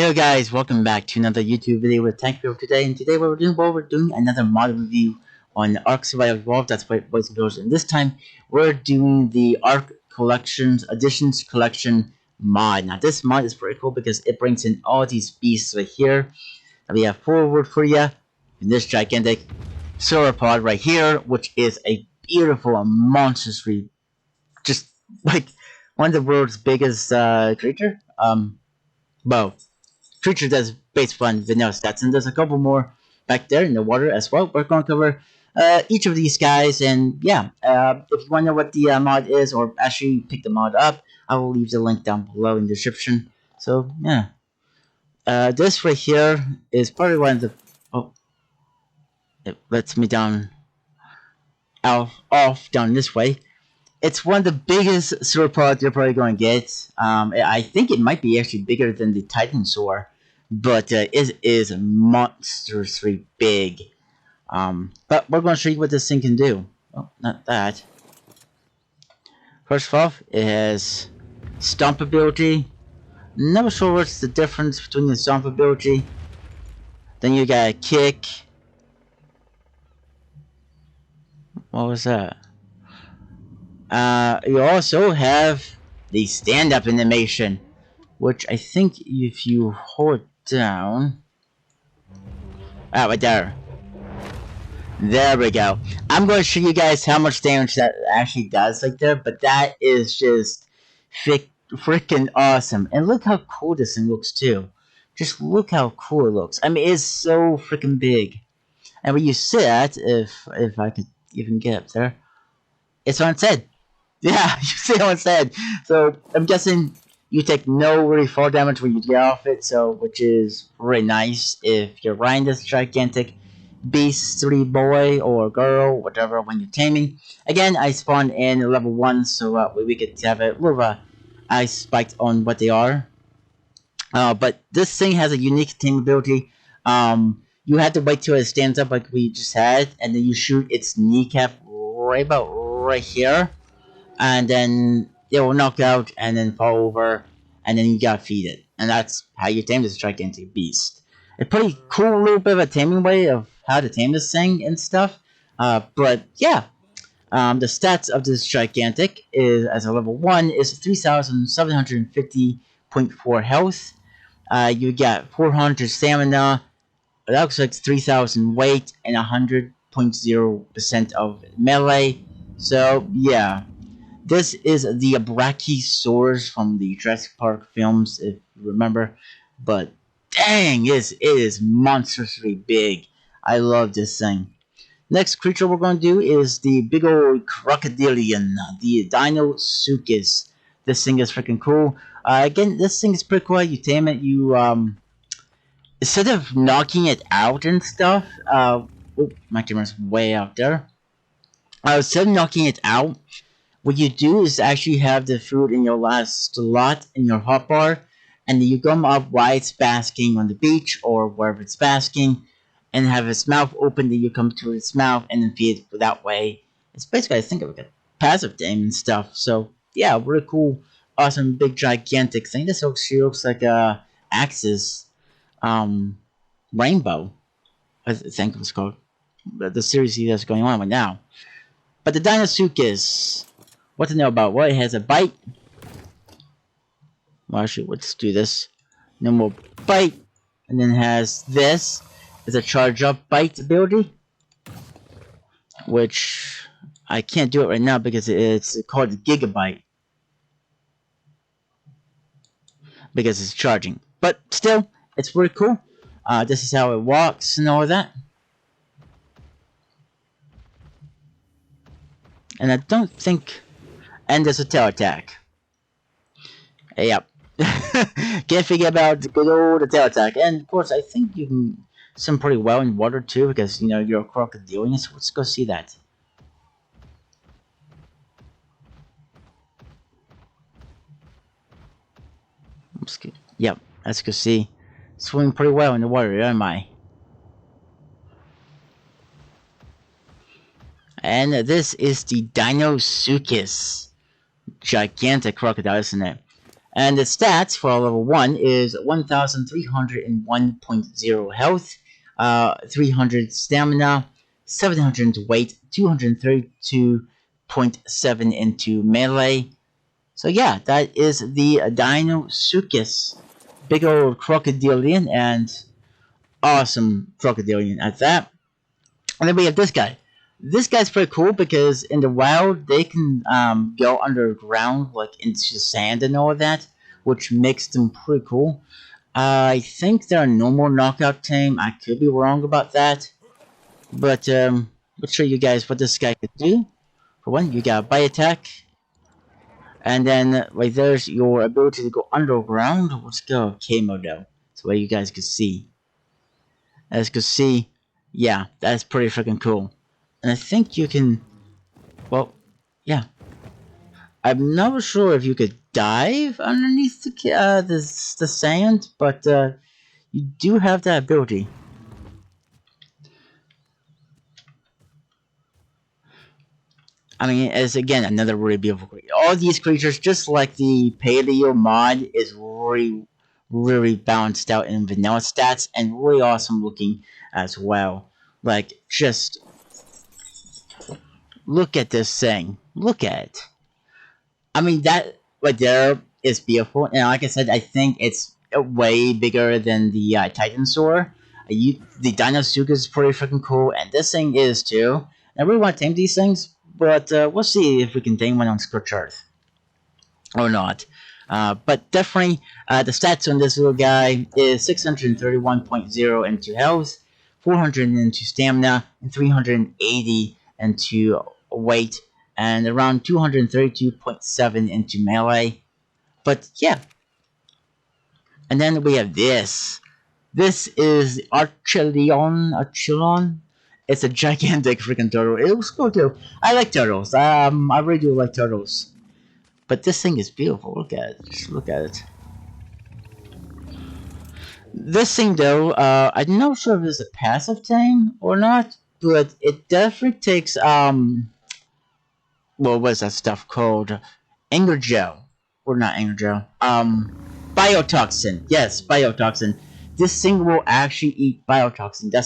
Hello guys, welcome back to another YouTube video with Tank Build today, and today we're doing another mod review on ARK Survival Evolved. That's right, boys and girls, and this time we're doing the ARK Collections Additions Collection mod. Now this mod is pretty cool because it brings in all these beasts right here that we have forward for you in this gigantic sauropod right here, which is a beautiful and monstrously, just like one of the world's biggest creature. Well, creature that's based on vanilla stats, and there's a couple more back there in the water as well. We're going to cover each of these guys, and yeah, if you want to know what the mod is, or actually pick the mod up, I will leave the link down below in the description. So yeah, this right here is probably one of the it lets me down off down this way. It's one of the biggest sauropods you're probably going to get. I think it might be actually bigger than the Titanosaur, but it is monstrously big. But we're going to show you what this thing can do. Oh, not that. First off, it has stomp ability. Never sure what's the difference between the stomp ability. Then you got a kick. What was that? You also have the stand-up animation, which I think if you hold down... right there. There we go. I'm going to show you guys how much damage that actually does right there, but that is just freaking awesome. And look how cool this thing looks too. Just look how cool it looks. I mean, it's so freaking big. And when you sit, if I could even get up there, it's on its head. Yeah, you see on its head. So I'm guessing you take no really fall damage when you get off it, so which is really nice if you're riding this gigantic beastly boy or girl, whatever, when you're taming. Again, I spawned in level 1, so we could have a little ice spiked on what they are. But this thing has a unique tame ability. You have to wait till it stands up like we just had, and then you shoot its kneecap right about right here, and then it will knock out and then fall over, and then you gotta feed it. And that's how you tame this gigantic beast. A pretty cool little bit of a taming way of how to tame this thing and stuff. But yeah, the stats of this gigantic is, as a level 1, is 3,750.4 health. You get 400 stamina. That looks like 3,000 weight and 100.0% of melee. So yeah, this is the Brachiosaurus from the Jurassic Park films, if you remember. But dang, it is monstrously big. I love this thing. Next creature we're going to do is the big old crocodilian, the Dinosuchus. This thing is freaking cool. Again, this thing is pretty cool. You tame it, you instead of knocking it out and stuff. My camera's way out there. Instead of knocking it out, what you do is actually have the food in your last slot in your hotbar, and then you come up while it's basking on the beach or wherever it's basking, and have its mouth open. Then you come to its mouth and then feed it that way. It's basically, I think, like a passive game and stuff. So yeah, really cool, awesome, big, gigantic thing. This looks like a Axis Rainbow, I think it was called. The series that's going on right now. But the Dinosuchus, what to know about? Well, it has a bite. Well, actually, let's do this. No more bite. And then has this. It's a charge up bite ability. Which I can't do it right now because it's called Gigabyte. Because it's charging. But still, it's pretty cool. This is how it walks and all that. And I don't think... And there's a tail attack. Yep. Can't forget about the good old tail attack. And of course, I think you can swim pretty well in water too, because, you know, you're a crocodilian. So let's go see that. Yep, let's go see. Swimming pretty well in the water, am I? And this is the Dinosuchus. Gigantic crocodile, isn't it? And the stats for level 1 is 1301.0 health, 300 stamina, 700 weight, 232.7 into melee. So yeah, that is the Dinosuchus. Big old crocodilian, and awesome crocodilian at that. And then we have this guy. This guy's pretty cool because in the wild they can go underground, like into sand and all of that, which makes them pretty cool. I think they're a normal knockout team. I could be wrong about that, but let's show you guys what this guy could do. For one, you got a bite attack, and then right there's your ability to go underground. Let's go K mode though, so you guys can see. As you can see, yeah, that's pretty freaking cool. And I think you can, well, yeah. I'm not sure if you could dive underneath the sand, but you do have that ability. I mean, it's again another really beautiful creature. All these creatures, just like the Paleo mod, is really balanced out in vanilla stats and really awesome looking as well. Like, just look at this thing. Look at it. I mean, that right there is beautiful. And like I said, I think it's way bigger than the Titanosaur. The Dinosuchus is pretty freaking cool, and this thing is too. I really want to tame these things, but we'll see if we can tame one on Scorched Earth or not. But definitely, the stats on this little guy is 631.0 into health, 400 into stamina, and 380 into weight, and around 232.7 into melee. But yeah. And then we have this. This is Archilon. It's a gigantic freaking turtle. It looks cool too. I like turtles. I really do like turtles. But this thing is beautiful. Look at it. Just look at it. This thing though, I'm not sure if it's a passive tame or not, but it definitely takes what was that stuff called? Anger gel. Or not anger gel. Biotoxin. Yes, biotoxin. This thing will actually eat biotoxin. I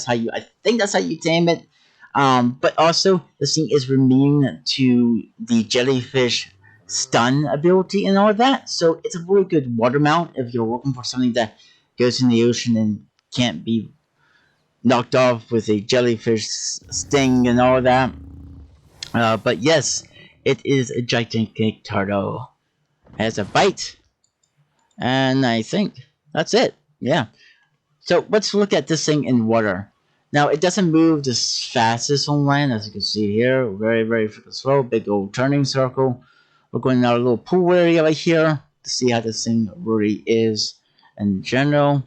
think that's how you tame it. But also, this thing is immune to the jellyfish stun ability and all of that. So it's a really good water mount if you're looking for something that goes in the ocean and can't be knocked off with a jellyfish sting and all of that. But yes, it is a gigantic turtle. It has a bite. And I think that's it. Yeah. So let's look at this thing in water. Now, it doesn't move as fast as on land, as you can see here. Very slow. Big old turning circle. We're going to our little pool area right here to see how this thing really is in general.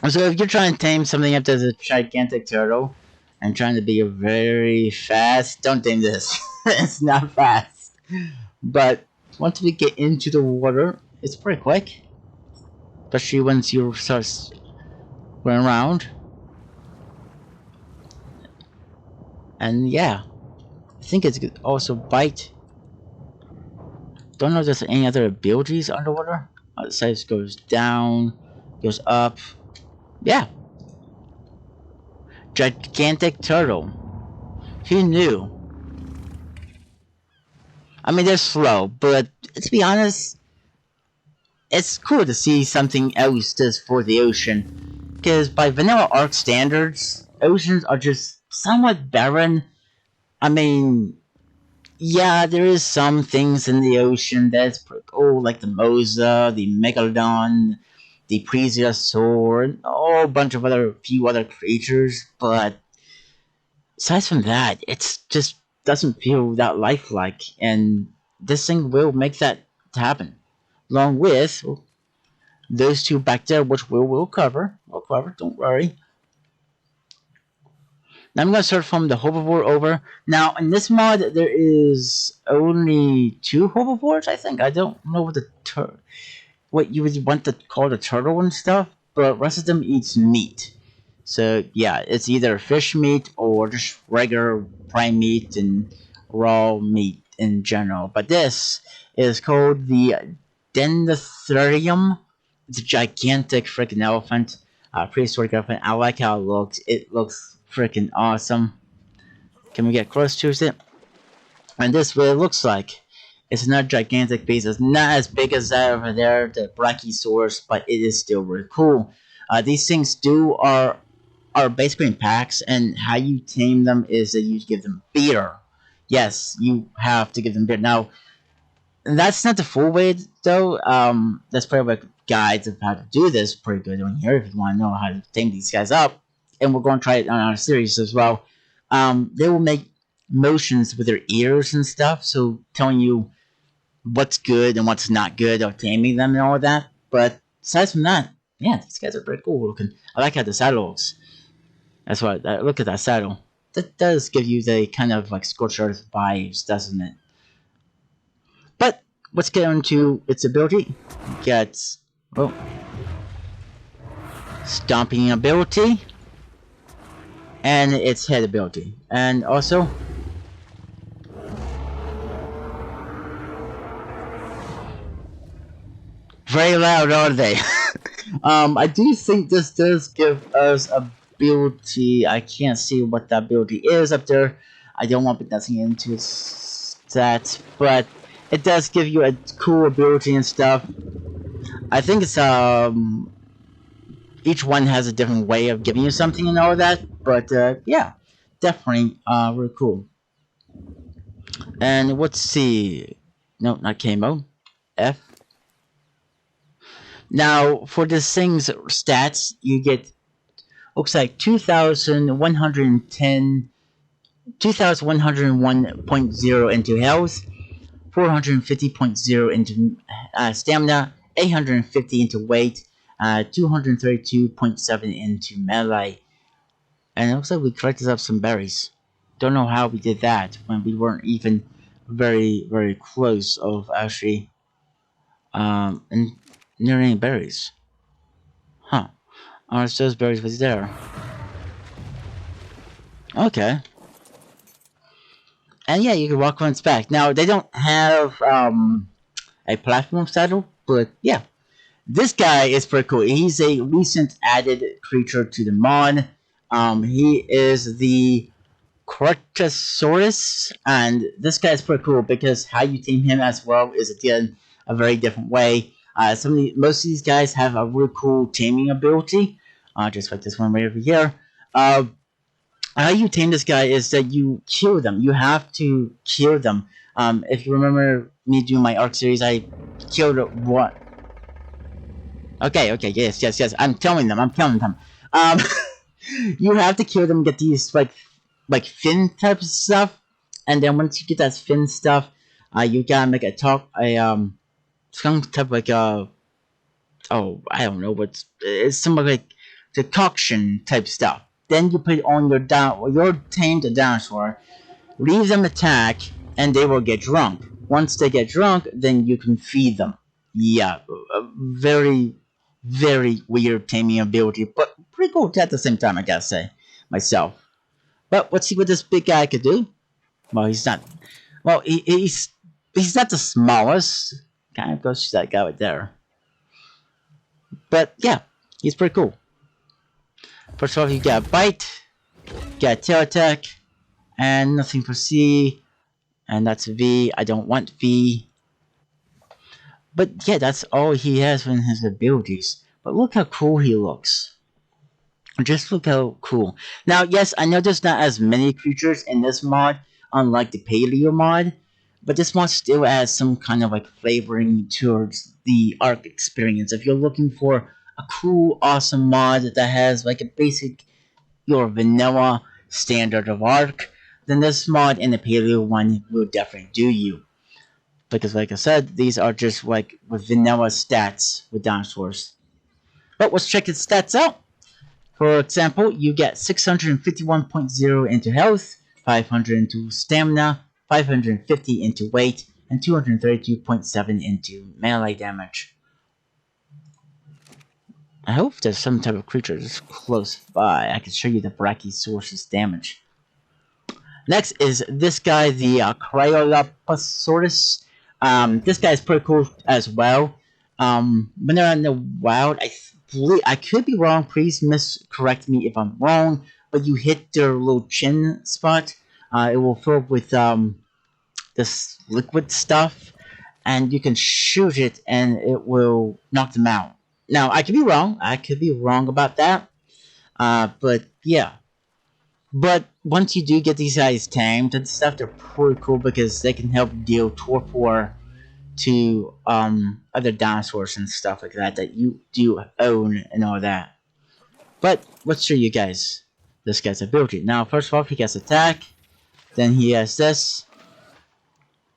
So if you're trying to tame something up as a gigantic turtle and trying to be very fast, don't tame this. It's not fast. But once we get into the water, it's pretty quick. Especially once you start going around. And yeah, I think it's good. Also bite. Don't know if there's any other abilities underwater. The size goes down, goes up. Yeah. Gigantic turtle. Who knew? I mean, they're slow, but to be honest, it's cool to see something else does for the ocean. Because by vanilla ARK standards, oceans are just somewhat barren. I mean, yeah, there is some things in the ocean that's pretty cool, like the Mosa, the Megalodon, the Plesiosaur, and a whole bunch of few other creatures, but aside from that, it's just doesn't feel that lifelike, and this thing will make that happen. Along with those two back there, which we'll cover. We'll cover, don't worry. Now I'm going to start from the hoverboard over. Now, in this mod, there is only 2 hoverboards, I think. I don't know what you would want to call the turtle and stuff, but the rest of them eats meat. So, yeah, it's either fish meat or just regular prime meat and raw meat in general. But this is called the Dendrotherium. It's a gigantic freaking elephant, prehistoric elephant. I like how it looks. It looks freaking awesome. Can we get close to it? And this is what it looks like. It's not a gigantic beast. It's not as big as that over there, the Brachiosaurus, but it is still really cool. These things are basically in packs, and how you tame them is that you give them beer. Yes, you have to give them beer. Now, that's not the full way, though. That's probably like guides of how to do this. Pretty good on here if you want to know how to tame these guys up. And we're going to try it on our series as well. They will make motions with their ears and stuff, so telling you what's good and what's not good of taming them and all of that. But aside from that, yeah, these guys are pretty cool looking. I like how the saddle looks. That's what. Look at that saddle. That does give you the kind of like scorched earth vibes, doesn't it? But let's get into its ability. It gets stomping ability and its head ability, and also very loud, are they? I do think this does give us ability. I can't see what that ability is up there. I don't want to put nothing into its stats, but it does give you a cool ability and stuff. I think it's each one has a different way of giving you something and all of that, but yeah, definitely really cool. And let's see. No, not K mode. F. Now, for this thing's stats, you get, looks like 2,110, 2,101.0 into health, 450.0 into stamina, 850 into weight, 232.7 into melee. And it looks like we collected up some berries. Don't know how we did that when we weren't even very, very close of actually and near any berries. Huh. Alright, so those berries was there. Okay. And yeah, you can walk on its back. Now, they don't have a platform saddle, but yeah. This guy is pretty cool. He's a recent added creature to the mod. He is the Correctasaurus, and this guy is pretty cool because how you tame him as well is again a very different way. Most of these guys have a really cool taming ability, just like this one right over here. How you tame this guy is that you kill them. You have to kill them. If you remember me doing my ARK series, I killed what? Okay, yes. I'm killing them. You have to kill them, get these like fin type of stuff, and then once you get that fin stuff, you gotta make some type of like oh, I don't know it's some like decoction type stuff. Then you put it on your tamed dinosaur, leave them attack, and they will get drunk. Once they get drunk, then you can feed them. Yeah, very, very weird taming ability, but pretty cool at the same time, I gotta say, myself. But let's see what this big guy could do. Well, he's not. Well, he's not the smallest. Kind of goes to that guy right there. But yeah, he's pretty cool. First of all, you got a bite, got a tail attack, and nothing for C, and that's V. I don't want V. But yeah, that's all he has in his abilities. But look how cool he looks. Just look how cool. Now, yes, I know there's not as many creatures in this mod, unlike the Paleo mod, but this mod still adds some kind of like flavoring towards the ARK experience. If you're looking for a cool, awesome mod that has like a basic, your vanilla standard of ARK, then this mod and the Paleo one will definitely do you. Because like I said, these are just like with vanilla stats with dinosaurs. But let's check its stats out. For example, you get 651.0 into health, 500 into stamina, 550 into weight, and 232.7 into melee damage. I hope there's some type of creature that's close by. I can show you the Brachiosaurus damage. Next is this guy, the Correctasaurus. This guy is pretty cool as well. When they're in the wild, I could be wrong. Please correct me if I'm wrong. But you hit their little chin spot, it will fill up with this liquid stuff, and you can shoot it, and it will knock them out. Now, I could be wrong. I could be wrong about that. But yeah. But once you do get these guys tamed and stuff, they're pretty cool because they can help deal torpor to other dinosaurs and stuff like that that you do own and all that. But let's show you guys this guy's ability. Now, first of all, he gets attack. Then he has this.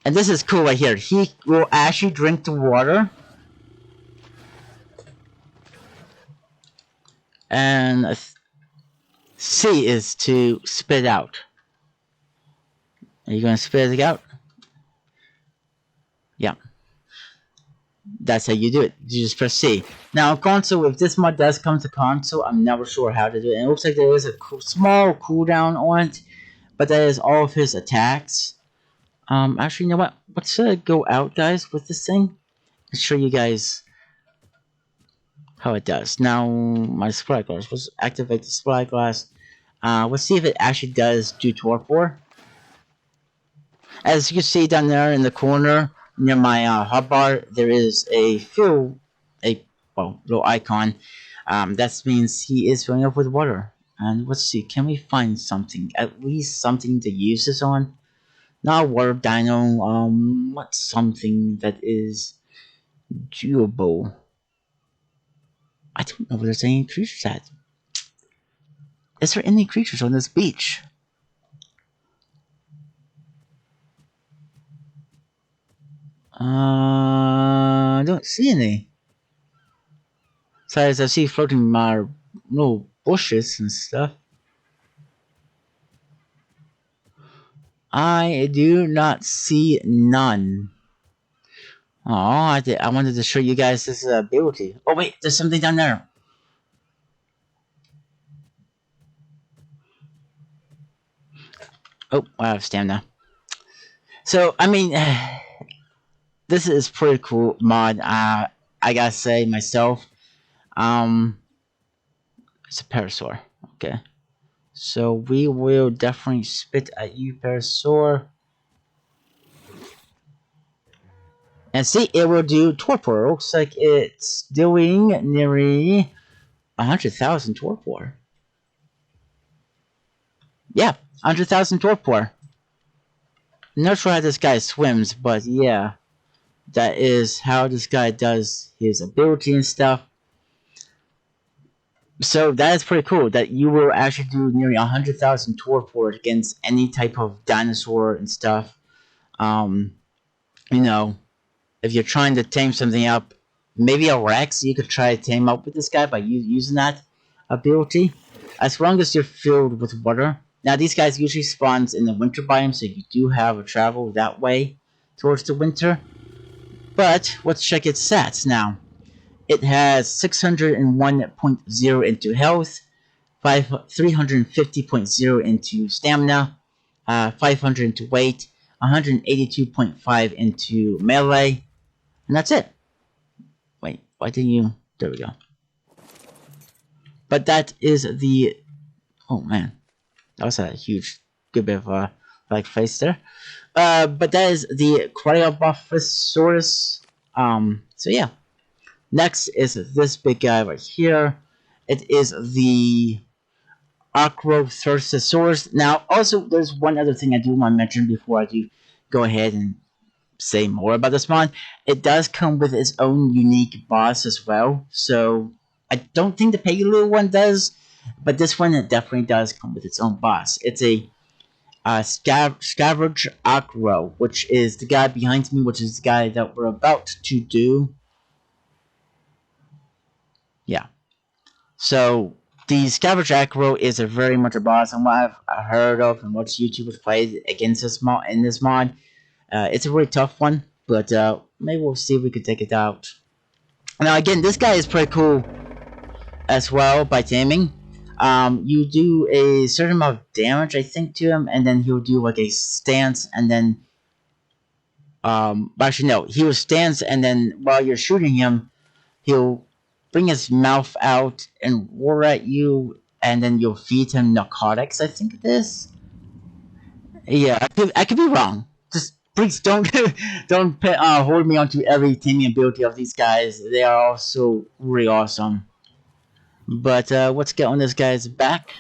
And this is cool right here. He will actually drink the water. And C is to spit out. Are you going to spit it out? Yeah. That's how you do it. You just press C. Now, on console, if this mod does come to console, I'm never sure how to do it. And it looks like there is a small cooldown on it. But that is all of his attacks. Actually, you know what? Let's go out, guys, with this thing. I'll show you guys how it does. Now, my supply glass. Let's activate the supply glass. Let's see if it actually does do torpor. As you can see down there in the corner near my hotbar, there is a little icon. That means he is filling up with water. And let's see, can we find something? At least something to use this on. Not a water dino. What's something that is doable? I don't know if there's any creatures at. Is there any creatures on this beach? I don't see any. Besides, I see floating my little bushes and stuff. I do not see none. Oh, I wanted to show you guys this ability. Oh wait, there's something down there. Oh, I have stamina. So, I mean, this is pretty cool mod. I gotta say myself. It's a parasaur. Okay. So we will definitely spit at you, parasaur. And see, it will do torpor. Looks like it's doing nearly 100,000 torpor. Yeah, 100,000 torpor. Not sure how this guy swims, but yeah. That is how this guy does his ability and stuff. So that is pretty cool, that you will actually do nearly 100,000 torpor against any type of dinosaur and stuff. You know, if you're trying to tame something up, maybe a Rex, you could try to tame up with this guy by using that ability. As long as you're filled with water. Now, these guys usually spawns in the winter biome, so you do have to travel that way towards the winter. But let's check its stats now. It has 601.0 into health, 350.0 into stamina, 500 into weight, 182.5 into melee, and that's it. Wait, why didn't you? There we go. But that is the. Oh man, that was a huge, good bit of like face there. But that is the Correctasaurus. So yeah. Next is this big guy right here. It is the Acros. Now, also, there's one other thing I do want to mention before I do go ahead and say more about this mod. It does come with its own unique boss as well. So, I don't think the Pegalo one does, but this one it definitely does come with its own boss. It's a Scavenge Acro, which is the guy behind me, which is the guy that we're about to do. Yeah. So, the Scavenge Acro is a very much a boss, and what I've heard of and watched YouTubers play against this mod in this mod. It's a really tough one, but maybe we'll see if we can take it out. Now, again, this guy is pretty cool as well by taming. you do a certain amount of damage, I think, to him, and then he'll do like a stance, and then actually no, he will stance, and then while you're shooting him, he'll bring his mouth out and roar at you, and then you'll feed him narcotics, I think it is. Yeah, I could be wrong. Just please don't don't hold me onto every teaming ability of these guys. They are all so really awesome. But let's get on this guy's back.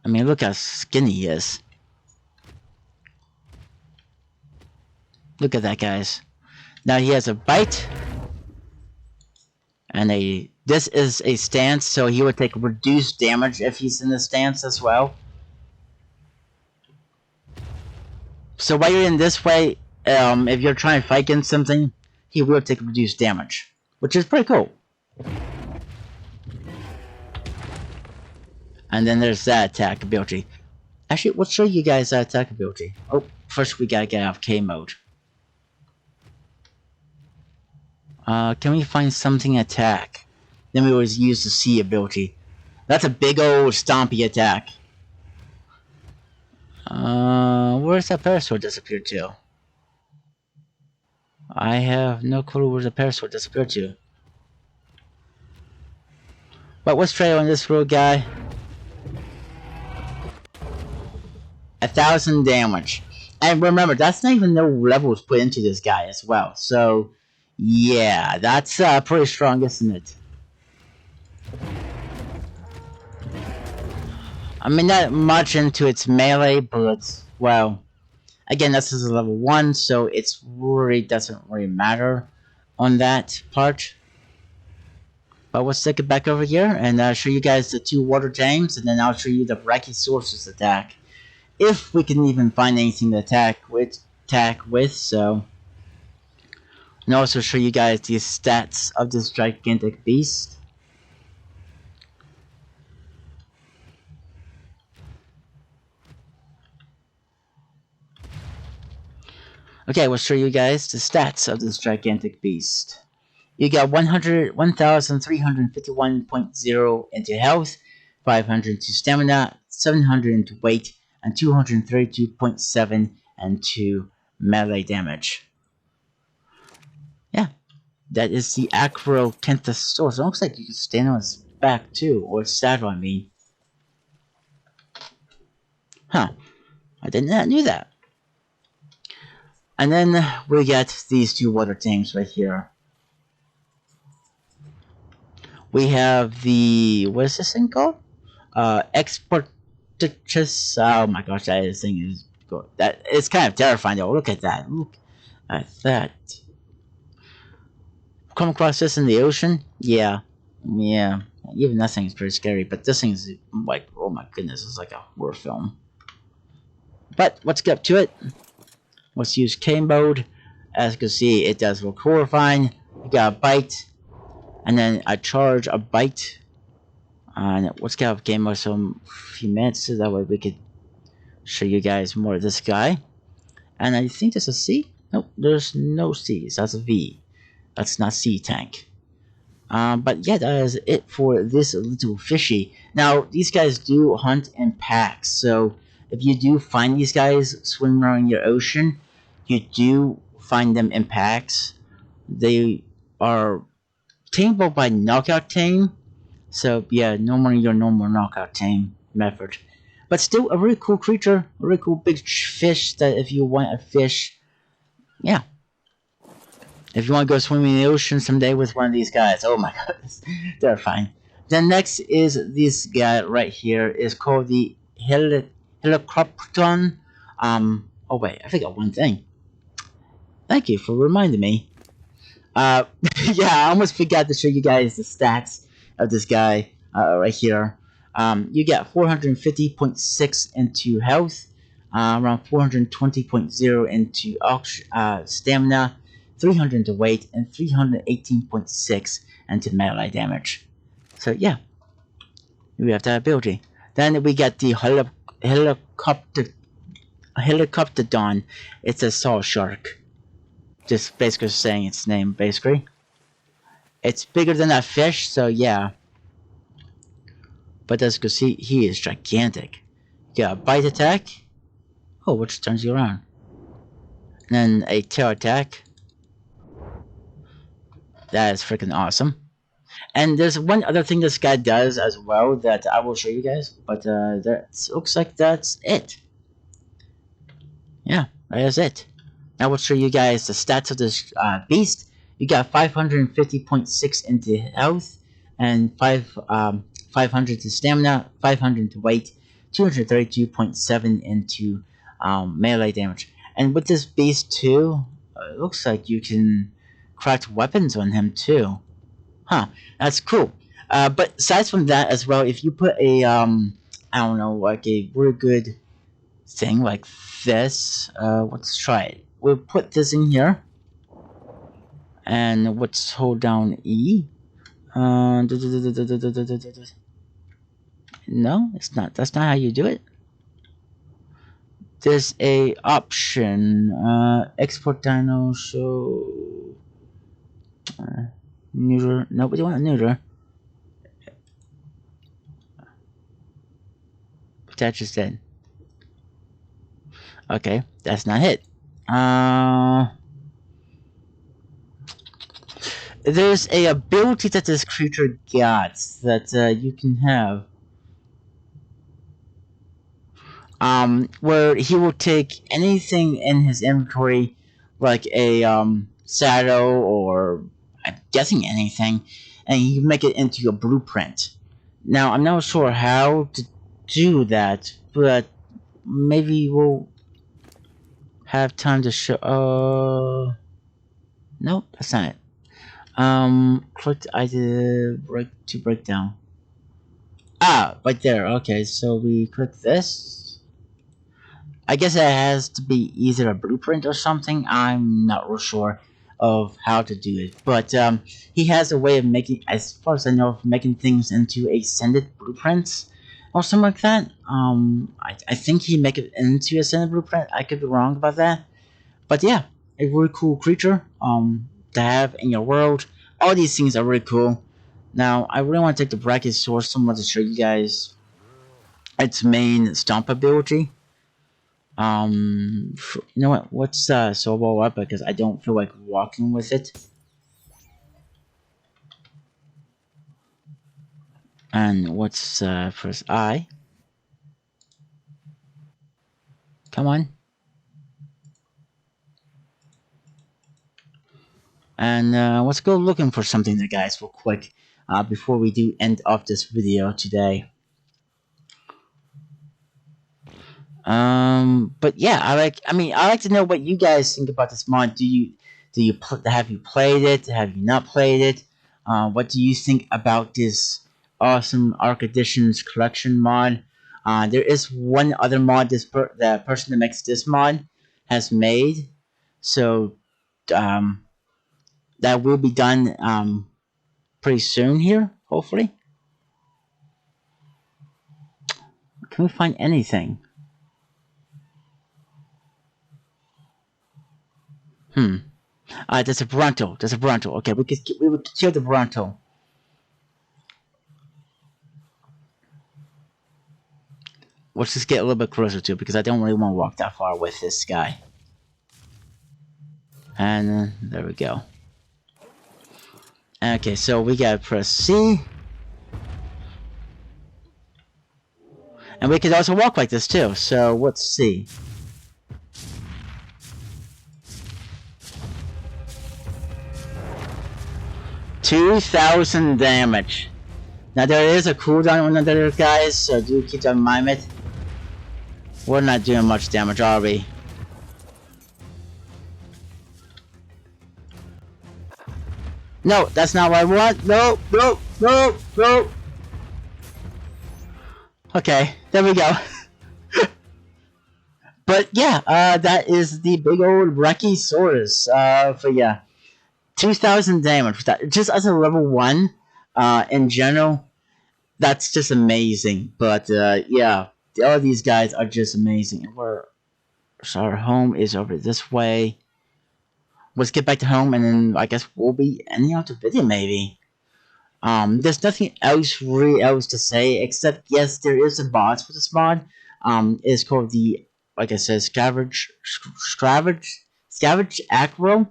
I mean, look how skinny he is. Look at that, guys. Now he has a bite. And this is a stance, so he would take reduced damage if he's in the stance as well. So while you're in this way, if you're trying to fight against something, he will take reduced damage, which is pretty cool. And then there's that attack ability. Actually, let's show you guys that attack ability. Oh, first we gotta get out of K mode. Can we find something attack? Then we always use the C ability. That's a big old stompy attack. Where's that parasaur disappeared to? I have no clue where the parasaur disappeared to. But let's try on this little guy. 1,000 damage. And remember, that's not even no levels put into this guy as well. So, yeah, that's pretty strong, isn't it? I mean, not much into its melee, but, well, again, this is a level 1, so it's really doesn't really matter on that part. But let's take it back over here and show you guys the 2 water tanks, and then I'll show you the Brachiosaurus attack. If we can even find anything to attack with, so. And also show you guys the stats of this gigantic beast. Okay, we'll show you guys the stats of this gigantic beast. You got 1,351.0 into health, 500 to stamina, 700 into weight, and 232.7 into melee damage. Yeah, that is the Correctasaurus. It looks like you can stand on its back too, or its saddle, I mean. Huh, I did not know that. And then we get these 2 water tanks right here. We have the, what is this thing called? Exportichus. Oh my gosh, that thing is good. That it's kind of terrifying though. Look at that. Look at that. Come across this in the ocean? Yeah. Even that thing is pretty scary, but this thing is like, oh my goodness, it's like a horror film. But let's get up to it. Let's use K mode. As you can see, it does look horrifying. You got a bite, and then a charge, a bite. And let's get off game mode some few minutes so that way we could show you guys more of this guy. And I think there's a C. Nope, there's no C's. That's a V. That's not C tank. But yeah, that is it for this little fishy. Now, these guys do hunt in packs, so if you do find these guys swimming around your ocean, you do find them in packs. They are tameable by knockout tame, so yeah, normally your normal knockout tame method. But still a really cool creature, a really cool big fish that if you want a fish, yeah. If you want to go swimming in the ocean someday with one of these guys, oh my goodness, they're fine. Then next is this guy right here, is called the Helicopteron. Oh wait, I forgot one thing. Thank you for reminding me. Yeah, I almost forgot to show you guys the stats of this guy right here. You get 450.6 into health, around 420.0 into stamina, 300 into weight, and 318.6 into melee damage. So yeah, we have that ability. Then we get the Helicopterodon. It's a saw shark. Just basically saying its name, basically. It's bigger than that fish, so yeah. But that's because he is gigantic. You got a bite attack. Oh, which turns you around. And then a tail attack. That is freaking awesome. And there's one other thing this guy does as well that I will show you guys. But that looks like that's it. Yeah, that is it. I will show you guys the stats of this beast. You got 550.6 into health, and 500 to stamina, 500 to weight, 232.7 into melee damage. And with this beast too, it looks like you can craft weapons on him too. Huh, that's cool. But aside from that as well, if you put a I don't know, like a really good thing like this, let's try it. We'll put this in here, and let's hold down E. No, it's not. That's not how you do it. There's a option. Export dino show. Neuter. Nobody want a neuter. That's just it. Okay, that's not it. There's a ability that this creature gets that you can have. Where he will take anything in his inventory, like a saddle or I'm guessing anything, and you can make it into a blueprint. Now I'm not sure how to do that, but maybe we'll have time to show. Nope, that's not it. Click I did break down. Ah, right there. Okay, so we click this. I guess it has to be either a blueprint or something. I'm not real sure of how to do it, but he has a way of making, as far as I know, of making things into ascended blueprints or something like that. I think he make it into ascended blueprint. I could be wrong about that, but yeah, a really cool creature to have in your world. All these things are really cool. Now, I really want to take the Brachiosaurus somewhere to show you guys its main stomp ability. You know what? Let's solo up because I don't feel like walking with it. And what's first I? Come on. And let's go looking for something there, guys, real quick, before we do end off this video today. But yeah, I like to know what you guys think about this mod. Have you played it? Have you not played it? What do you think about this awesome ARK Additions collection mod? There is one other mod the person that makes this mod has made, so that will be done pretty soon here, hopefully. Can we find anything? There's a Bronto. There's a Bronto. Okay, we would kill the Bronto. Let's just get a little bit closer to it because I don't really want to walk that far with this guy. And there we go. Okay, so we gotta press C. And we could also walk like this too, so let's see. $2,000 damage. Now there is a cooldown on the other guys, so do keep that in mind. It. We're not doing much damage, are we? No, that's not what I want. No, no, no, no. Okay, there we go. But yeah, that is the big old Brachiosaurus. For yeah, 2,000 damage. That just as a level 1, in general, that's just amazing. But yeah, all these guys are just amazing. So our home is over this way. Let's get back to home, and then I guess we'll be ending out the video maybe. There's nothing else really else to say except yes, there is a boss for this mod. It's called the, like I said, Scavenge Acro,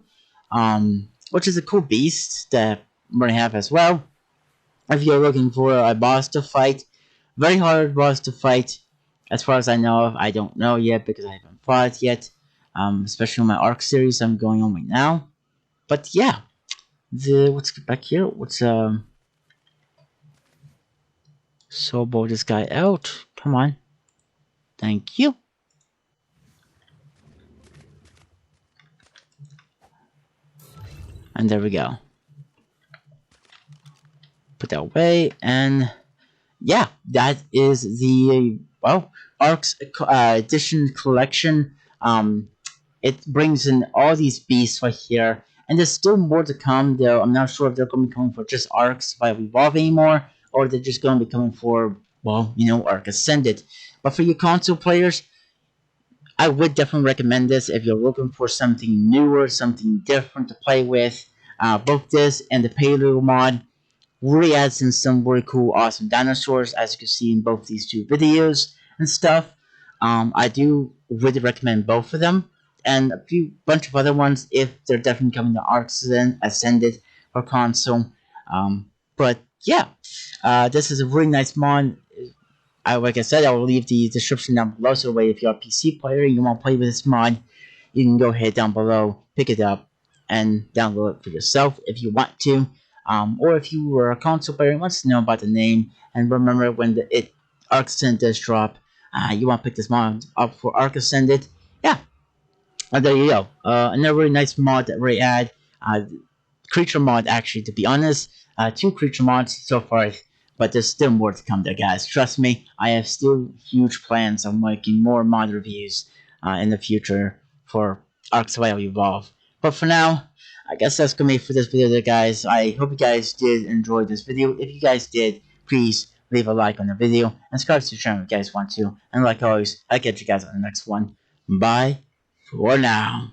which is a cool beast that we're gonna have as well. If you're looking for a boss to fight, very hard boss to fight. As far as I know of, I don't know yet because I haven't fought it yet. Especially in my ARK series I'm going on right now. But yeah, let's get back here. Let's sobo this guy out. Come on. Thank you. And there we go. Put that away, and yeah, that is the well ARK's Edition collection. It brings in all these beasts right here, and there's still more to come. Though I'm not sure if they're going to be coming for just ARK Survival Evolve anymore, or they're just going to be coming for ARK Ascended. But for you console players, I would definitely recommend this if you're looking for something newer, something different to play with. Both this and the Paleo mod really adds in some really cool, awesome dinosaurs, as you can see in both these two videos and stuff. I do really recommend both of them, and a few bunch of other ones if they're definitely coming to ARK Ascended or console. But yeah, this is a really nice mod. Like I said, I will leave the description down below, so if you're a PC player and you want to play with this mod, you can go ahead down below, pick it up, and download it for yourself if you want to. Or if you were a console player and wants to know about the name, and remember when Arc Ascended does drop, you want to pick this mod up for Arc Ascended, yeah, there you go. Another really nice mod that we add. Creature mod, actually, to be honest. Two creature mods so far, but there's still more to come there, guys. Trust me, I have still huge plans on making more mod reviews in the future for Ark Survival Evolve. But for now, I guess that's gonna be for this video there, guys. I hope you guys did enjoy this video. If you guys did, please leave a like on the video and subscribe to the channel if you guys want to. And like always, I'll catch you guys on the next one. Bye for now.